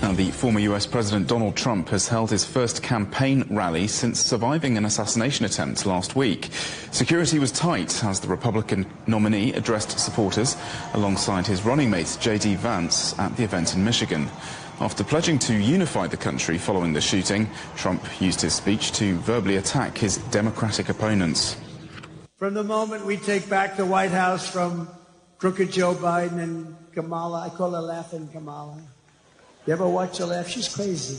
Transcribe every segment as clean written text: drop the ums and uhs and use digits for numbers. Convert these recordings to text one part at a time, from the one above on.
Now, the former US President Donald Trump has held his first campaign rally since surviving an assassination attempt last week. Security was tight as the Republican nominee addressed supporters alongside his running mate J.D. Vance at the event in Michigan. After pledging to unify the country following the shooting, Trump used his speech to verbally attack his Democratic opponents. From the moment we take back the White House from crooked Joe Biden and Kamala, I call her Laughing Kamala. You ever watch her laugh? She's crazy.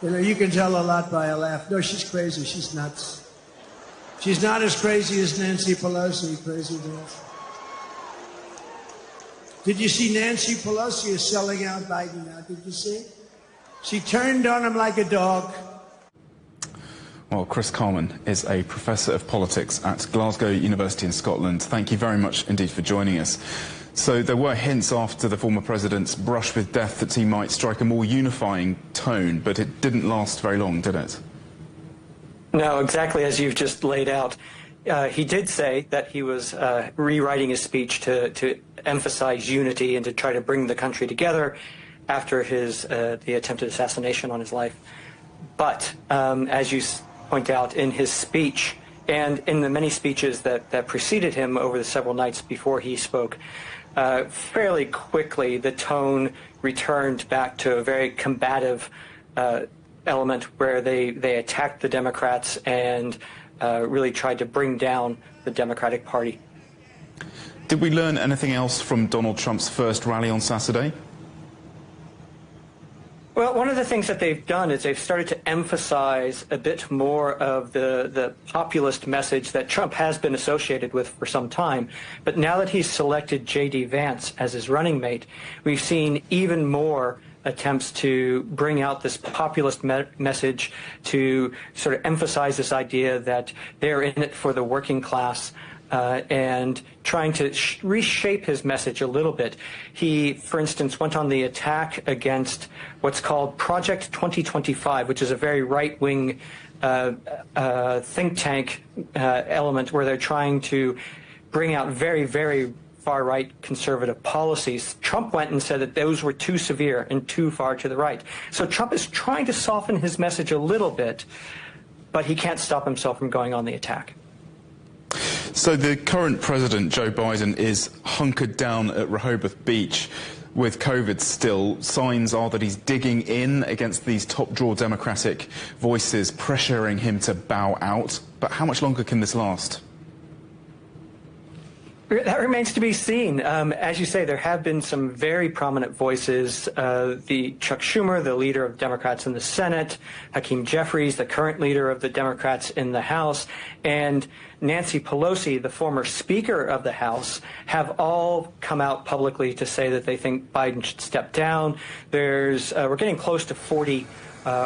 You know, you can tell a lot by a laugh. No, she's crazy. She's nuts. She's not as crazy as Nancy Pelosi. Crazy girls. Did you see Nancy Pelosi is selling out Biden now? Did you see? She turned on him like a dog. Well, Chris Carman is a professor of politics at Glasgow University in Scotland. Thank you very much indeed for joining us. So there were hints after the former president's brush with death that he might strike a more unifying tone, but it didn't last very long, did it? No, exactly as you've just laid out. He did say that he was rewriting his speech to emphasize unity and to try to bring the country together after the attempted assassination on his life. But as you point out, in his speech and in the many speeches that preceded him over the several nights before he spoke, fairly quickly the tone returned back to a very combative element where they attacked the Democrats and really tried to bring down the Democratic Party. Did we learn anything else from Donald Trump's first rally on Saturday? Well, one of the things that they've done is they've started to emphasize a bit more of the populist message that Trump has been associated with for some time. But now that he's selected J.D. Vance as his running mate, we've seen even more attempts to bring out this populist message to sort of emphasize this idea that they're in it for the working class. And trying to reshape his message a little bit. He, for instance, went on the attack against what's called Project 2025, which is a very right-wing think tank element where they're trying to bring out very, very far-right conservative policies. Trump went and said that those were too severe and too far to the right. So Trump is trying to soften his message a little bit, but he can't stop himself from going on the attack. So the current president, Joe Biden, is hunkered down at Rehoboth Beach with COVID still. Signs are that he's digging in against these top-drawer Democratic voices, pressuring him to bow out. But how much longer can this last? That remains to be seen. As you say, there have been some very prominent voices. The Chuck Schumer, the leader of Democrats in the Senate, Hakeem Jeffries, the current leader of the Democrats in the House, and Nancy Pelosi, the former Speaker of the House, have all come out publicly to say that they think Biden should step down. We're getting close to 40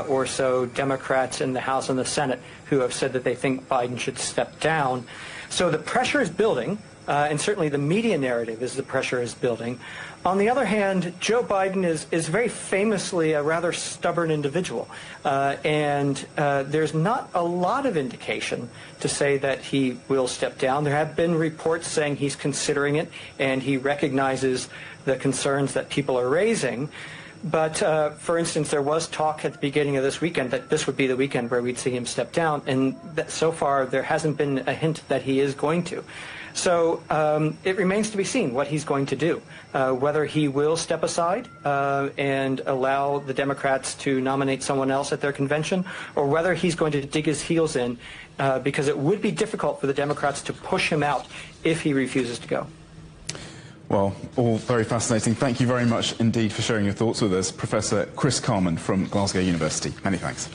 or so Democrats in the House and the Senate who have said that they think Biden should step down. So the pressure is building. And certainly the media narrative is the pressure is building. On the other hand, Joe Biden is very famously a rather stubborn individual. And there's not a lot of indication to say that he will step down. There have been reports saying he's considering it and he recognizes the concerns that people are raising. But, for instance, there was talk at the beginning of this weekend that this would be the weekend where we'd see him step down. And that so far there hasn't been a hint that he is going to. So it remains to be seen what he's going to do, whether he will step aside and allow the Democrats to nominate someone else at their convention, or whether he's going to dig his heels in, because it would be difficult for the Democrats to push him out if he refuses to go. Well, all very fascinating. Thank you very much indeed for sharing your thoughts with us. Professor Chris Carman from Glasgow University. Many thanks.